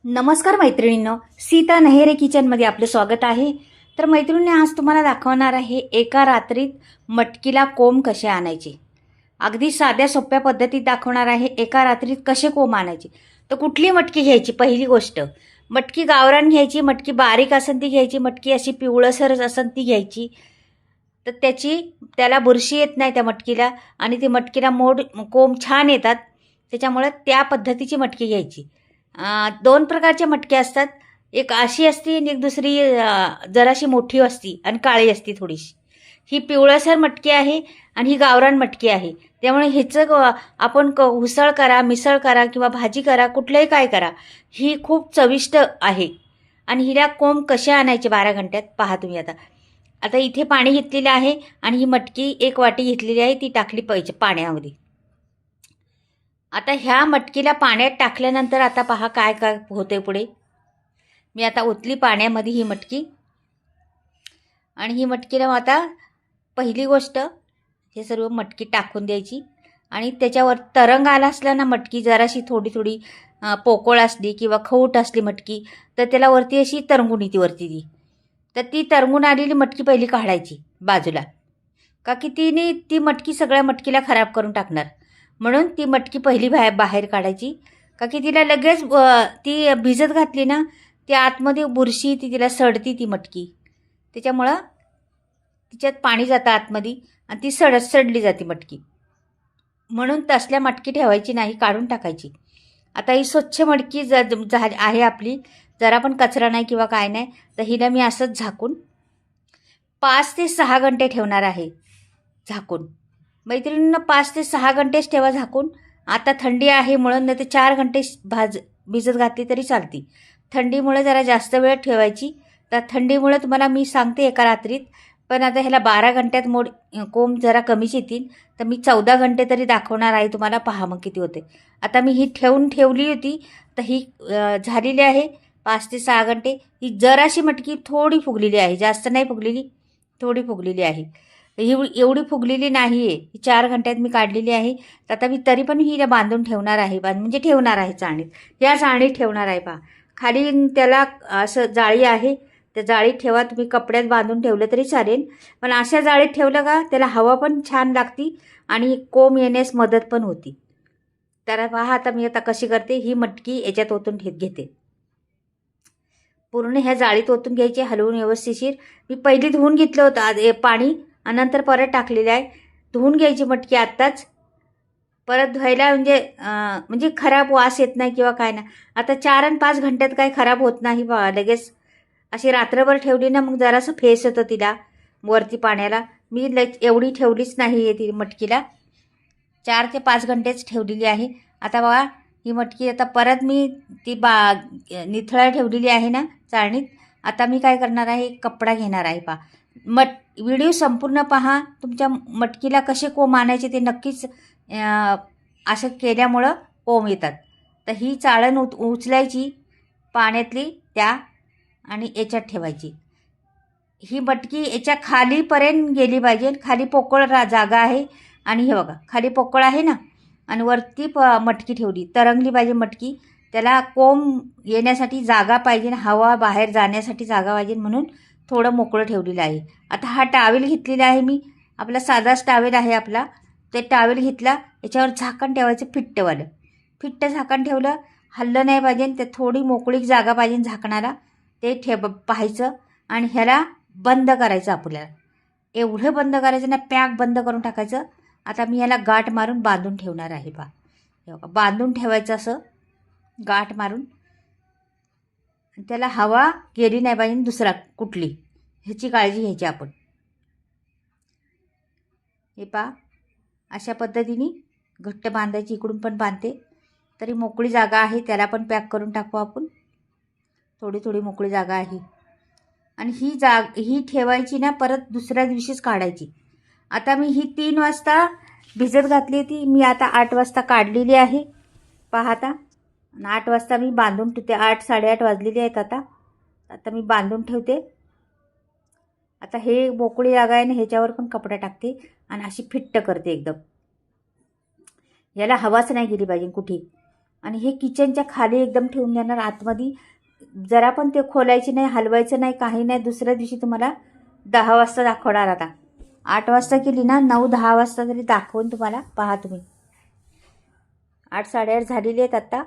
नमस्कार मैत्रिणींनो, सीता नहेरे किचनमध्ये आपलं स्वागत आहे. तर मैत्रिणी, आज तुम्हाला दाखवणार आहे एका रात्रीत मटकीला कोंब कसे आणायचे. अगदी साध्या सोप्या पद्धतीत दाखवणार आहे एका रात्रीत कसे कोंब आणायचे. तर कुठली मटकी घ्यायची? पहिली गोष्ट, मटकी गावरान घ्यायची, मटकी बारीक असेल ती घ्यायची, मटकी अशी पिवळसर असेल ती घ्यायची. तर त्याला बुरशी येत नाही त्या मटकीला, आणि ती मटकीला कोंब छान येतात. त्याच्यामुळे त्या पद्धतीची मटकी घ्यायची. दोन प्रकारच्या मटकी असतात. एक अशी असते आणि एक दुसरी जराशी मोठी असती आणि काळी असती थोडीशी. ही पिवळसर मटकी आहे आणि ही गावरान मटकी आहे. त्यामुळे ह्याचं आपण उसळ करा, मिसळ करा किंवा भाजी करा, कुठलंही काय करा, ही खूप चविष्ट आहे. आणि हिला कोंब कसे आणायचे 12 घंट्यात पहा तुम्ही. आता आता इथे पाणी घेतलेलं आहे आणि ही मटकी 1 वाटी घेतलेली आहे, ती टाकली पाहिजे पाण्यामध्ये. आता ह्या मटकीला पाण्यात टाकल्यानंतर आता पहा काय काय होते पुढे. मी आता ओतली पाण्यामध्ये ही मटकी, आणि ही मटकीला आता पहिली गोष्ट, हे सर्व मटकी टाकून द्यायची. आणि त्याच्यावर तरंग आला असला ना, मटकी जराशी थोडी थोडी पोकळ असली किंवा खवूट असली मटकी, तर त्याला वरती अशी तरंगून येते वरती ती. तर ती तरंगून आलेली मटकी पहिली काढायची बाजूला, का की ती मटकी सगळ्या मटकीला खराब करून टाकणार. म्हणून ती मटकी पहिली बाहेर काढायची, का की तिला लगेच ती भिजत घातली ना, ती आतमध्ये बुरशी तिला सडती ती मटकी. त्याच्यामुळं तिच्यात पाणी जातं आतमध्ये आणि ती सडली जाते मटकी. म्हणून तसल्या मटकी ठेवायची नाही, काढून टाकायची. आता ही स्वच्छ मटकी आहे आपली, जरा पण कचरा नाही किंवा काय नाही. तर हिला मी असंच झाकून 5 ते 6 घंटे ठेवणार आहे झाकून. मैत्रिणींना 5 ते 6 घंटेच ठेवा झाकून. आता थंडी आहे म्हणून, नाही तर 4 घंटे भिजत घातली तरी चालती. थंडीमुळे जरा जास्त वेळ ठेवायची. तर थंडीमुळे तुम्हाला मी सांगते एका रात्रीत, पण आता ह्याला 12 घंट्यात कोंब जरा कमीच येतील. तर मी 14 घंटे तरी दाखवणार आहे तुम्हाला, पहा मग किती होते. आता मी ही ठेवली होती, तर ही झालेली आहे 5 ते 6 घंटे. ही जराशी मटकी थोडी फुगलेली आहे, जास्त नाही फुगलेली, थोडी फुगलेली आहे. ही एवढी फुगलेली नाही आहे, ही 4 घंट्यात मी काढलेली आहे. तर आता मी तरी पण हिला बांधून ठेवणार आहे, म्हणजे ठेवणार आहे चाळणीत. या चाळणीत ठेवणार आहे पहा. खाली त्याला असं जाळी आहे, त्या जाळीत ठेवा. तुम्ही कपड्यात बांधून ठेवलं तरी चालेल, पण अशा जाळीत ठेवलं का त्याला हवा पण छान लागती आणि कोंब येण्यास मदत पण होती. तर पहा आता मी कशी करते. ही मटकी याच्यात ओतून घेते, पूर्ण ह्या जाळीत ओतून घ्यायची, हलवून व्यवस्थिशीर. मी पहिली धुवून घेतलं होतं पाणी, आणि नंतर परत टाकलेलं आहे. धुवून घ्यायची मटकी आत्ताच, परत धुवायला म्हणजे खराब वास येत नाही किंवा काय नाही. आता 4 आणि 5 घंट्यात काही खराब होत नाही बा. लगेच अशी रात्रभर ठेवली ना, मग जरासं फेस येतं तिला वरती पाण्याला. मी एवढी ठेवलीच नाही आहे ती मटकीला, 4 ते 5 घंटेच ठेवलेली आहे. आता बघा ही मटकी आता परत मी ती निथळा ठेवलेली आहे ना चाळणीत. आता मी काय करणार आहे, कपडा घेणार आहे पहा. व्हिडिओ संपूर्ण पहा. तुमच्या मटकीला कसे कोंब आणायचे ते नक्कीच असं केल्यामुळं कोंब येतात. तर ही चाळण उचलायची पाण्यातली त्या, आणि याच्यात ठेवायची. ही मटकी याच्या खालीपर्यंत गेली पाहिजे. खाली पोकळ जागा आहे, आणि हे बघा खाली पोकळ आहे ना, आणि वरती मटकी ठेवली, तरंगली पाहिजे मटकी. त्याला कोंब येण्यासाठी जागा पाहिजे, हवा बाहेर जाण्यासाठी जागा पाहिजे, म्हणून थोडं मोकळं ठेवलेलं आहे. आता हा टावेल घेतलेला आहे मी, आपला साधाच टावेल आहे आपला. ते टावेल घेतला, याच्यावर झाकण ठेवायचं फिट्टवालं. फिट्ट झाकण ठेवलं, हल्लं नाही पाहिजे. ते थोडी मोकळी जागा पाहिजे झाकणाला, ते पाहायचं. आणि ह्याला बंद करायचं आपल्याला, एवढं बंद करायचं ना, पॅक बंद करून टाकायचं. आता मी याला गाठ मारून बांधून ठेवणार आहे बा. बांधून ठेवायचं असं गाठ मारून. त्याला हवा गेली नाही पाहिजे दुसरा कुठली, ह्याची काळजी घ्यायची आपण. हे पहा अशा पद्धतीने घट्ट बांधायची. इकडून पण बांधते, तरी मोकळी जागा आहे त्याला पण पॅक करून टाकू आपण. थोडी थोडी मोकळी जागा आहे. आणि ही ठेवायची ना, परत दुसऱ्या दिवशीच काढायची. आता मी ही 3 वाजता भिजत घातली ती, मी आता 8 वाजता काढलेली आहे पाहता. आणि 8 वाजता मी बांधून ठेवते. 8 साडेआठ वाजलेली आहेत आता मी बांधून ठेवते. आता हे मोकळी जागा आहे ना, ह्याच्यावर पण कपडा टाकते आणि अशी फिट्ट करते एकदम. याला हवाच नाही गेली पाहिजे कुठे. आणि हे किचनच्या खाली एकदम ठेवून देणार आतमध्ये. जरा पण ते खोलायची नाही, हलवायचं नाही, काही नाही. दुसऱ्या दिवशी तुम्हाला 10 वाजता दाखवणार. आता 8 वाजता केली ना, 9-10 वाजता तरी दाखवून तुम्हाला पहा तुम्ही. 8-8:30 झालेली आहेत आता.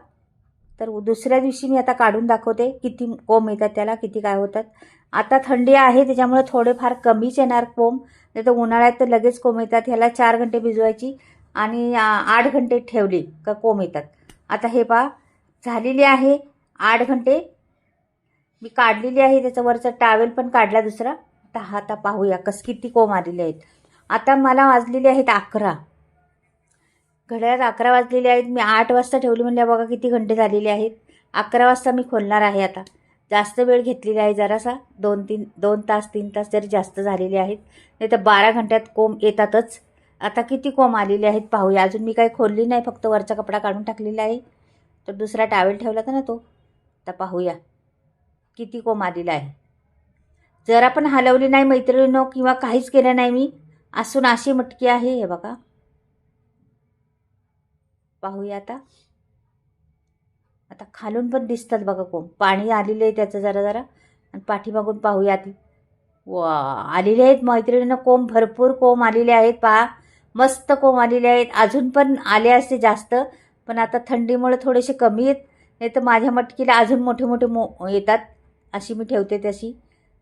तर दुसऱ्या दिवशी मी आता काढून दाखवते किती कोंब येतात त्याला, किती काय होतात. आता थंडी आहे त्याच्यामुळे थोडेफार कमीच येणार कोंब, नाही तर उन्हाळ्यात तर लगेच कोंब येतात. ह्याला 4 घंटे भिजवायची आणि 8 घंटे ठेवली का कोंब येतात. आता हे पहा झालेली आहे 8 घंटे. मी काढलेली आहे, त्याचं वरचा टावेल पण काढला दुसरा. आता पाहूया किती कोंब आलेले आहेत. आता मला वाजलेले आहेत 11. घड्याळात 11 वाजलेले आहेत. मी 8 वाजता ठेवली म्हणजे बघा किती घंटे झालेले आहेत. 11 वाजता मी खोलणार आहे. आता जास्त वेळ घेतलेला आहे, जरासा 2 तास 3 तास तरी जास्त झालेले आहेत. नाही तर 12 घंट्यात कोंब येतातच. आता किती कोंब आलेले आहेत पाहूया. अजून मी काही खोलली नाही, फक्त वरचा कपडा काढून टाकलेला आहे. तर दुसरा टावेल ठेवला होता ना तो. आता पाहूया किती कोंब आलेला आहे. जरा पण हलवली नाही मैत्रिणींनो, किंवा काहीच केलं नाही मी. असून अशी मटकी आहे. हे बघा, पाहूया आता खालून पण दिसतात बघा कोंब. पाणी आलेलं आहे त्याचं जरा आणि पाठीमागून पाहूया ती. वा, आलेले आहेत मैत्रिणींना कोंब, भरपूर कोंब आलेले आहेत. पहा मस्त कोंब आलेले आहेत. अजून पण आले असते जास्त, पण आता थंडीमुळे थोडेसे कमी आहेत. नाही तर माझ्या मटकीला अजून मोठे मोठे येतात, अशी मी ठेवते तशी.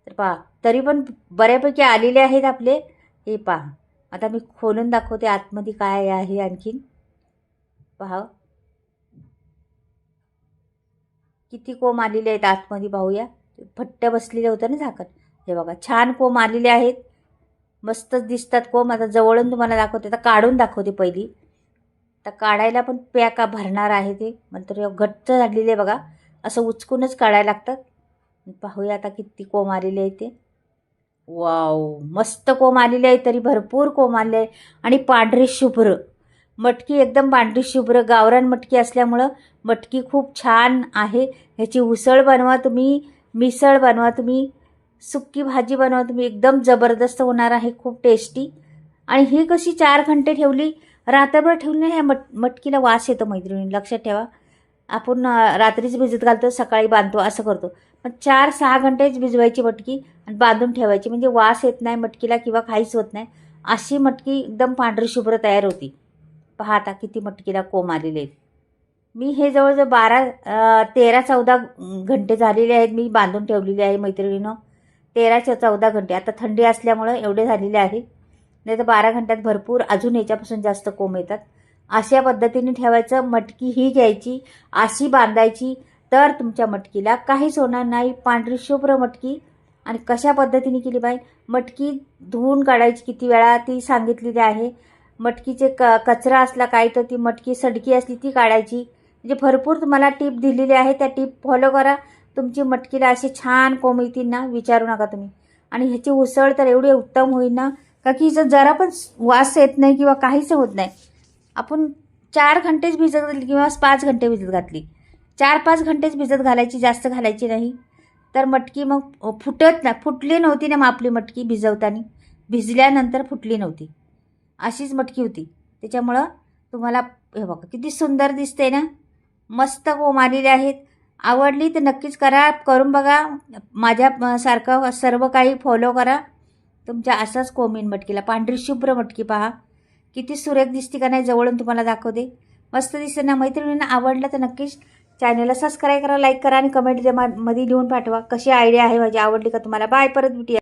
तर पहा तरी पण बऱ्यापैकी आलेले आहेत आपले. हे पहा आता मी खोलून दाखवते आतमध्ये काय आहे आणखीन. पहा किती कोंब आलेले आहेत आतमध्ये, पाहूया. फट्ट्या बसलेले होतं ना झाकण. हे बघा छान कोंब आलेले आहेत, मस्तच दिसतात कोंब. आता जवळून तुम्हाला दाखवते. आता काढून दाखवते पहिली. आता काढायला पण पॅका भरणार आहे ते, नंतर घट्ट झालेले बघा, असं उचकूनच काढायला लागतात. पाहूया आता किती कोंब आलेले आहेत ते. वाव, मस्त कोंब आलेले आहे, तरी भरपूर कोंब आले आहे. आणि पांढरी शुभ्र मटकी, एकदम पांढरी शुभ्र गावरान मटकी असल्यामुळं मटकी खूप छान आहे. ह्याची उसळ बनवा तुम्ही, मिसळ बनवा तुम्ही, सुक्की भाजी बनवा तुम्ही, एकदम जबरदस्त होणार आहे, खूप टेस्टी. आणि ही कशी 4 घंटे ठेवली, रात्रभर ठेवली नाही, ह्या मटकीला वास येतो मैत्रिणी, लक्षात ठेवा. आपण रात्रीच भिजत घालतो, सकाळी बांधतो, असं करतो. पण 4-6 घंटेच भिजवायची मटकी आणि बांधून ठेवायची, म्हणजे वास येत नाही मटकीला किंवा काहीच होत नाही. अशी मटकी एकदम पांढरी शुभ्र तयार होती. पहा आता किती मटकीला कोंब आलेले आहेत. मी हे जवळजवळ 13-14 घंटे झालेले आहेत मी बांधून ठेवलेले आहे मैत्रिणीनं. 13-14 घंटे. आता थंडी असल्यामुळं एवढे झालेले आहे, नाही तर 12 घंट्यात भरपूर अजून याच्यापासून जास्त कोंब येतात. अशा पद्धतीने ठेवायचं. मटकी ही घ्यायची, अशी बांधायची, तर तुमच्या मटकीला काहीच होणार नाही. पांढरी शुभ्र मटकी. आणि कशा पद्धतीने केली पाहिजे, मटकी धुवून काढायची किती वेळा ती सांगितलेली आहे. मटकीचे कचरा असला काही तर ती मटकी सडकी असली ती काढायची. म्हणजे भरपूर तुम्हाला टिप दिलेली आहे, त्या टिप फॉलो करा. तुमची मटकीला अशी छान कोंब येतील ना, विचारू नका तुम्ही. आणि ह्याची उसळ तर एवढी उत्तम होईल ना, का की जरा पण वास येत नाही किंवा काहीच होत नाही. आपण 4 घंटेच भिजत घातली किंवा 5 घंटे भिजत घातली, 4-5 घंटेच भिजत घालायची, जास्त घालायची नाही. तर मटकी मग फुटली नव्हती ना, मग आपली मटकी भिजवताना, भिजल्यानंतर फुटली नव्हती, अशीच मटकी होती. त्याच्यामुळं तुम्हाला हे बघा किती सुंदर दिसते ना, मस्त कोंब आलेले आहेत. आवडली तर नक्कीच करून बघा. माझ्या सारखं सर्व काही फॉलो करा. तुमच्या असाच कोंब येईल मटकीला. पांढरी शुभ्र मटकी पहा किती सुरेख दिसते का नाही, जवळून तुम्हाला दाखवते. मस्त दिसते ना मैत्रिणींना. आवडलं तर नक्कीच चॅनलला सबस्क्राईब करा, लाईक करा आणि कमेंट मध्ये लिहून पाठवा कशी आयडिया आहे माझी, आवडली का तुम्हाला. बाय, परत भेटूया.